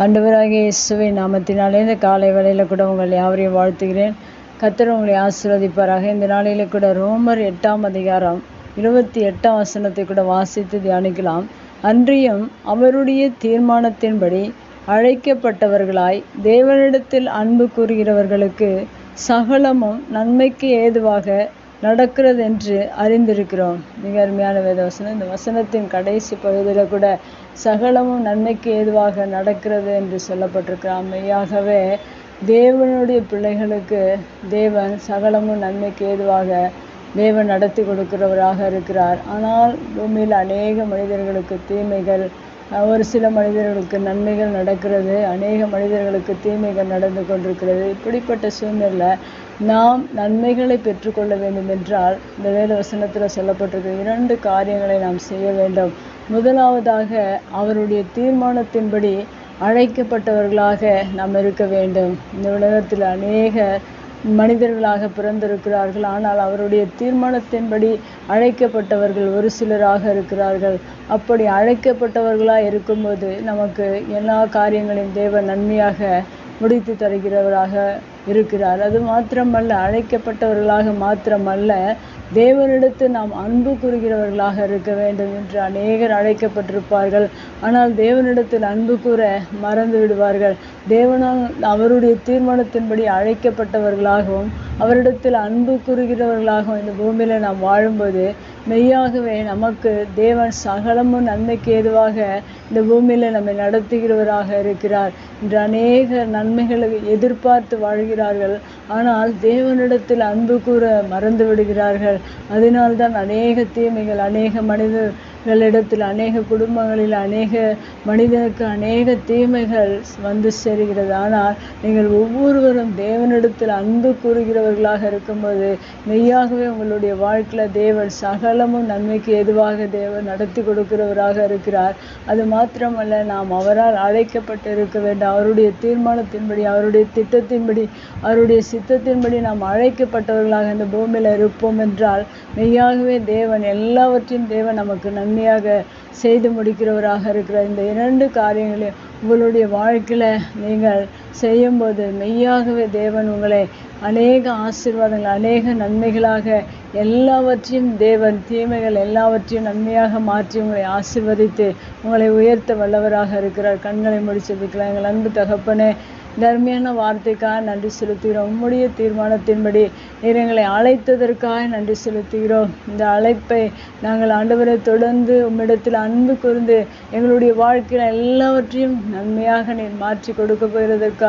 ஆண்டவராகிய இயேசுவின் நாமத்தினாலே இந்த காலை வேளையில் கூட உங்கள் யாவரையும் வாழ்த்துகிறேன். கர்த்தர் உங்களை ஆசீர்வதிப்பாராக. இந்த நாளிலே கூட ரோமர் 8ஆம் அதிகாரம் 28ஆம் வசனத்தை கூட வாசித்து தியானிக்கலாம். அன்றியும் அவருடைய தீர்மானத்தின்படி அழைக்கப்பட்டவர்களாய் தேவனிடத்தில் அன்பு கூறுகிறவர்களுக்கு சகலமும் நன்மைக்கு ஏதுவாக நடக்கிறது என்று அறிந்திருக்கிறோம். மிக அருமையான வேத வசனம். இந்த வசனத்தின் கடைசி பகுதியில் கூட சகலமும் நன்மைக்கு ஏதுவாக நடக்கிறது என்று சொல்லப்பட்டிருக்கிறார். மெய்யாகவே தேவனுடைய பிள்ளைகளுக்கு தேவன் சகலமும் நன்மைக்கு ஏதுவாக தேவன் நடத்தி கொடுக்கிறவராக இருக்கிறார். ஆனால் பூமியில் அநேக மனிதர்களுக்கு தீமைகள், ஒரு சில மனிதர்களுக்கு நன்மைகள் நடக்கிறது, அநேக மனிதர்களுக்கு தீமைகள் நடந்து கொண்டிருக்கிறது. இப்படிப்பட்ட சூழ்நிலை நாம் நன்மைகளை பெற்றுக்கொள்ள வேண்டும் என்றால் இந்த வேத வசனத்தில் சொல்லப்பட்டிருக்கிற 2 காரியங்களை நாம் செய்ய வேண்டும். முதலாவதாக அவருடைய தீர்மானத்தின்படி அழைக்கப்பட்டவர்களாக நாம் இருக்க வேண்டும். இந்த உலகத்தில் அநேக மனிதர்களாக பிறந்திருக்கிறார்கள், ஆனால் அவருடைய தீர்மானத்தின்படி அழைக்கப்பட்டவர்கள் ஒரு சிலராக இருக்கிறார்கள். அப்படி அழைக்கப்பட்டவர்களாக இருக்கும்போது நமக்கு எல்லா காரியங்களையும் தேவன் நன்மையாக முடித்து தருகிறவராக இருக்கிறார். அது மாத்திரமல்ல, அழைக்கப்பட்டவர்களாக மாத்திரமல்ல, தேவனிடத்து நாம் அன்பு கூறுகிறவர்களாக இருக்க வேண்டும் என்று அநேகர் அழைக்கப்பட்டிருப்பார்கள். ஆனால் தேவனிடத்தில் அன்பு கூற மறந்து விடுவார்கள். தேவனால் அவருடைய தீர்மானத்தின்படி அழைக்கப்பட்டவர்களாகவும் அவரிடத்தில் அன்பு கூறுகிறவர்களாகவும் இந்த பூமியில் நாம் வாழும்போது மெய்யாகவே நமக்கு தேவன் சகலமும் நன்மைக்கு ஏதுவாக இந்த பூமியில் நம்மை நடத்துகிறவராக இருக்கிறார். இன்று அநேக நன்மைகளை எதிர்பார்த்து வாழ்கிறார்கள், ஆனால் தேவனிடத்தில் அன்பு கூற மறந்து விடுகிறார்கள். அதனால்தான் அநேக தீமைகள், அநேக மனிதர்களிடத்தில், அநேக குடும்பங்களில், அநேக மனிதனுக்கு அநேக தீமைகள் வந்து சேருகிறது. ஆனால் நீங்கள் ஒவ்வொருவரும் தேவனிடத்தில் அன்பு கூறுகிறவர்களாக இருக்கும்போது மெய்யாகவே உங்களுடைய வாழ்க்கையில் தேவன் சகலமும் நன்மைக்கு ஏதுவாக தேவன் நடத்தி கொடுக்கிறவராக இருக்கிறார். அது மாத்திரமல்ல, நாம் அவரால் அழைக்கப்பட்டு இருக்க வேண்டும். அவருடைய தீர்மானத்தின்படி, அவருடைய திட்டத்தின்படி, அவருடைய சித்தத்தின்படி நாம் அழைக்கப்பட்டவர்களாக இந்த பூமியில் இருப்போம் என்றால் மெய்யாகவே தேவன் எல்லாவற்றையும் தேவன் நமக்கு நன்மையாக செய்து முடிக்கிறவராக இருக்கிறார். இந்த 2 காரியங்களையும் உங்களுடைய வாழ்க்கையில் நீங்கள் செய்யும்போது மெய்யாகவே தேவன் உங்களை அநேக ஆசீர்வாதங்கள், அநேக நன்மைகளாக எல்லாவற்றையும் தேவன் தீமைகள் எல்லாவற்றையும் நன்மையாக மாற்றி உங்களை ஆசீர்வதித்து உங்களை உயர்த்த வல்லவராக இருக்கிறார். கண்களை முடிச்சிருக்கலாம். எங்கள் அன்பு தகப்பனே, இந்த அருமையான வார்த்தைக்காக நன்றி செலுத்துகிறோம். உம்முடைய தீர்மானத்தின்படி நீர் எங்களை அழைத்ததற்காக நன்றி செலுத்துகிறோம். இந்த அழைப்பை நாங்கள் ஆண்டவரை தொடர்ந்து உம்மிடத்தில் அன்பு கூர்ந்து எங்களுடைய வாழ்க்கையில் எல்லாவற்றையும் நன்மையாக நீர் மாற்றி கொடுக்க போகிறதற்காக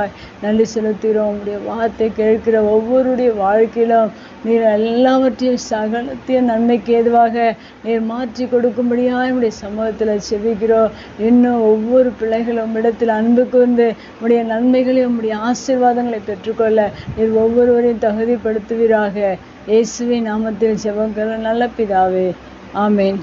நன்றி செலுத்துகிறோம். உங்களுடைய வார்த்தை கேட்கிற ஒவ்வொருடைய வாழ்க்கையிலும் நீர் எல்லாவற்றையும் சகலத்தையும் நன்மைக்கு ஏதுவாக நீர் மாற்றி கொடுக்கும்படியாக உடைய சமூகத்தில் செபிக்கிறோம். இன்னும் ஒவ்வொரு பிள்ளைகளும் உம்மிடத்தில் அன்பு கூர்ந்து உடைய நன்மைகளையும் உடைய ஆசீர்வாதங்களை பெற்றுக்கொள்ள நீர் ஒவ்வொருவரையும் தகுதிப்படுத்துவீராக. இயேசுவின் நாமத்தில் ஜெபங்கள் நல்ல பிதாவே, ஆமேன்.